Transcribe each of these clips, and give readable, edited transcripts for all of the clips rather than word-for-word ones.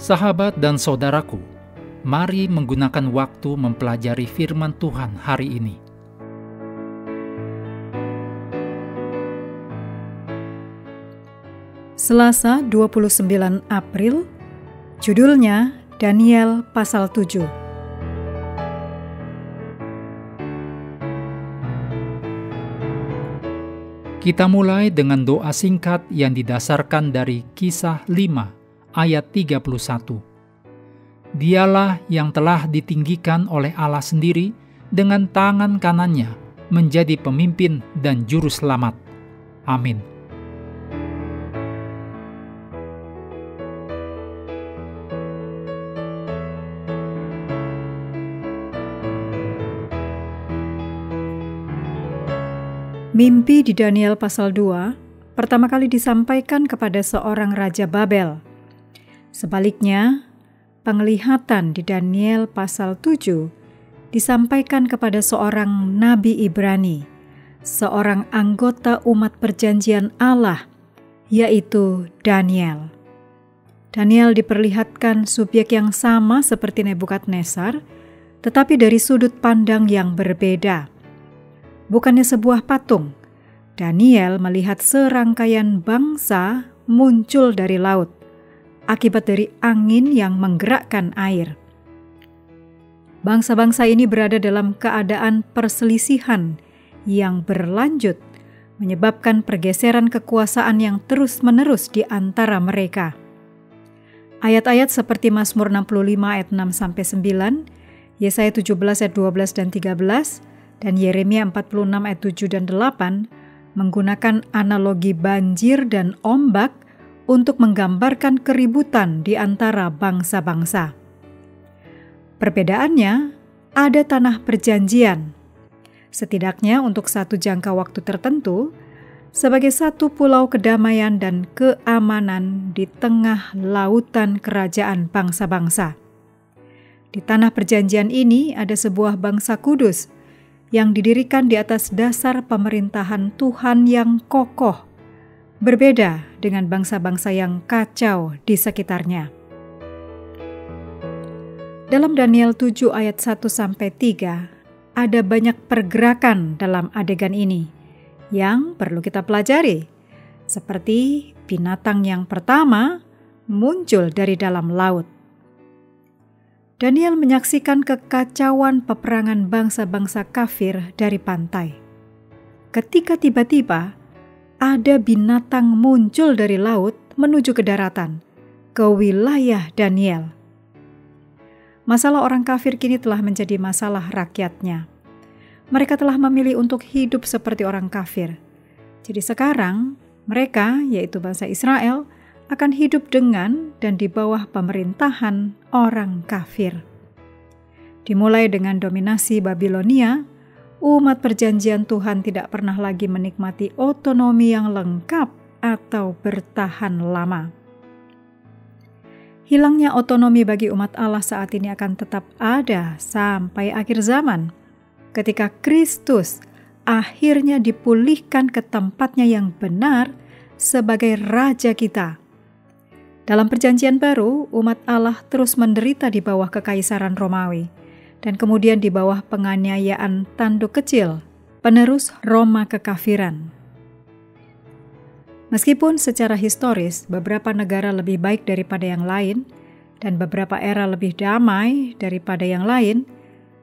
Sahabat dan saudaraku, mari menggunakan waktu mempelajari firman Tuhan hari ini. Selasa 29 April, judulnya Daniel pasal 7. Kita mulai dengan doa singkat yang didasarkan dari Kisah 5 ayat 31. Dialah yang telah ditinggikan oleh Allah sendiri dengan tangan kanannya menjadi pemimpin dan juru selamat. Amin. Mimpi di Daniel pasal 2 pertama kali disampaikan kepada seorang Raja Babel. Sebaliknya, penglihatan di Daniel pasal 7 disampaikan kepada seorang Nabi Ibrani, seorang anggota umat perjanjian Allah, yaitu Daniel. Daniel diperlihatkan subjek yang sama seperti Nebukadnezar, tetapi dari sudut pandang yang berbeda. Bukannya sebuah patung, Daniel melihat serangkaian bangsa muncul dari laut, akibat dari angin yang menggerakkan air. Bangsa-bangsa ini berada dalam keadaan perselisihan yang berlanjut, menyebabkan pergeseran kekuasaan yang terus-menerus di antara mereka. Ayat-ayat seperti Mazmur 65 ayat 6-9, Yesaya 17 ayat 12 dan 13, dan Yeremia 46 ayat 7 dan 8 menggunakan analogi banjir dan ombak untuk menggambarkan keributan di antara bangsa-bangsa. Perbedaannya, ada tanah perjanjian, setidaknya untuk satu jangka waktu tertentu, sebagai satu pulau kedamaian dan keamanan di tengah lautan kerajaan bangsa-bangsa. Di tanah perjanjian ini ada sebuah bangsa kudus yang didirikan di atas dasar pemerintahan Tuhan yang kokoh, berbeda dengan bangsa-bangsa yang kacau di sekitarnya. Dalam Daniel 7 ayat 1-3, ada banyak pergerakan dalam adegan ini yang perlu kita pelajari, seperti binatang yang pertama muncul dari dalam laut. Daniel menyaksikan kekacauan peperangan bangsa-bangsa kafir dari pantai. Ketika tiba-tiba ada binatang muncul dari laut menuju ke daratan, ke wilayah Daniel. Masalah orang kafir kini telah menjadi masalah rakyatnya. Mereka telah memilih untuk hidup seperti orang kafir. Jadi sekarang mereka, yaitu bangsa Israel, akan hidup dengan dan di bawah pemerintahan orang kafir. Dimulai dengan dominasi Babilonia, umat perjanjian Tuhan tidak pernah lagi menikmati otonomi yang lengkap atau bertahan lama. Hilangnya otonomi bagi umat Allah saat ini akan tetap ada sampai akhir zaman, ketika Kristus akhirnya dipulihkan ke tempatnya yang benar sebagai Raja kita. Dalam perjanjian baru, umat Allah terus menderita di bawah kekaisaran Romawi, dan kemudian di bawah penganiayaan tanduk kecil, penerus Roma kekafiran. Meskipun secara historis beberapa negara lebih baik daripada yang lain, dan beberapa era lebih damai daripada yang lain,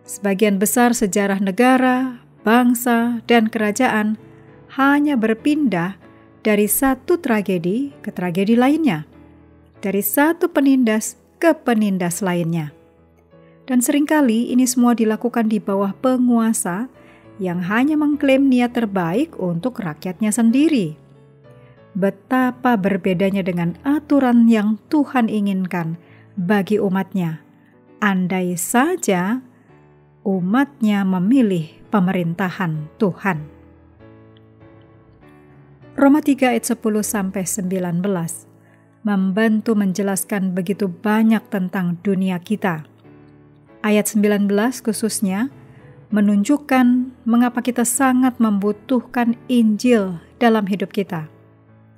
sebagian besar sejarah negara, bangsa, dan kerajaan hanya berpindah dari satu tragedi ke tragedi lainnya, dari satu penindas ke penindas lainnya. Dan seringkali ini semua dilakukan di bawah penguasa yang hanya mengklaim niat terbaik untuk rakyatnya sendiri. Betapa berbedanya dengan aturan yang Tuhan inginkan bagi umatnya, andai saja umatnya memilih pemerintahan Tuhan. Roma 3 ayat 10-19 membantu menjelaskan begitu banyak tentang dunia kita. Ayat 19 khususnya menunjukkan mengapa kita sangat membutuhkan Injil dalam hidup kita.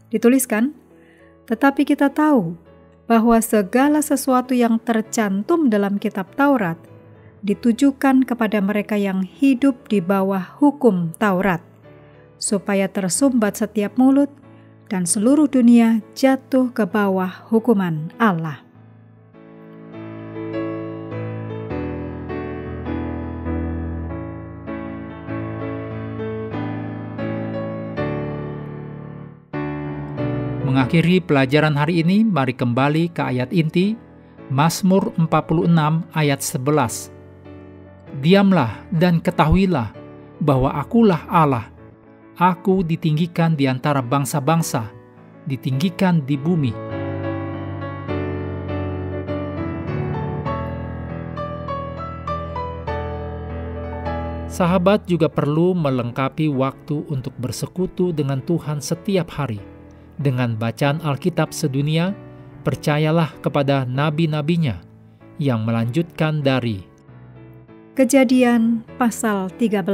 Dituliskan, tetapi kita tahu bahwa segala sesuatu yang tercantum dalam kitab Taurat ditujukan kepada mereka yang hidup di bawah hukum Taurat, supaya tersumbat setiap mulut dan seluruh dunia jatuh ke bawah hukuman Allah. Mengakhiri pelajaran hari ini, mari kembali ke ayat inti, Mazmur 46 ayat 11. Diamlah dan ketahuilah bahwa akulah Allah. Aku ditinggikan di antara bangsa-bangsa, ditinggikan di bumi. Sahabat juga perlu melengkapi waktu untuk bersekutu dengan Tuhan setiap hari. Dengan bacaan Alkitab sedunia, percayalah kepada nabi-nabinya yang melanjutkan dari Kejadian pasal 13.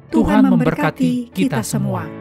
Tuhan memberkati kita semua.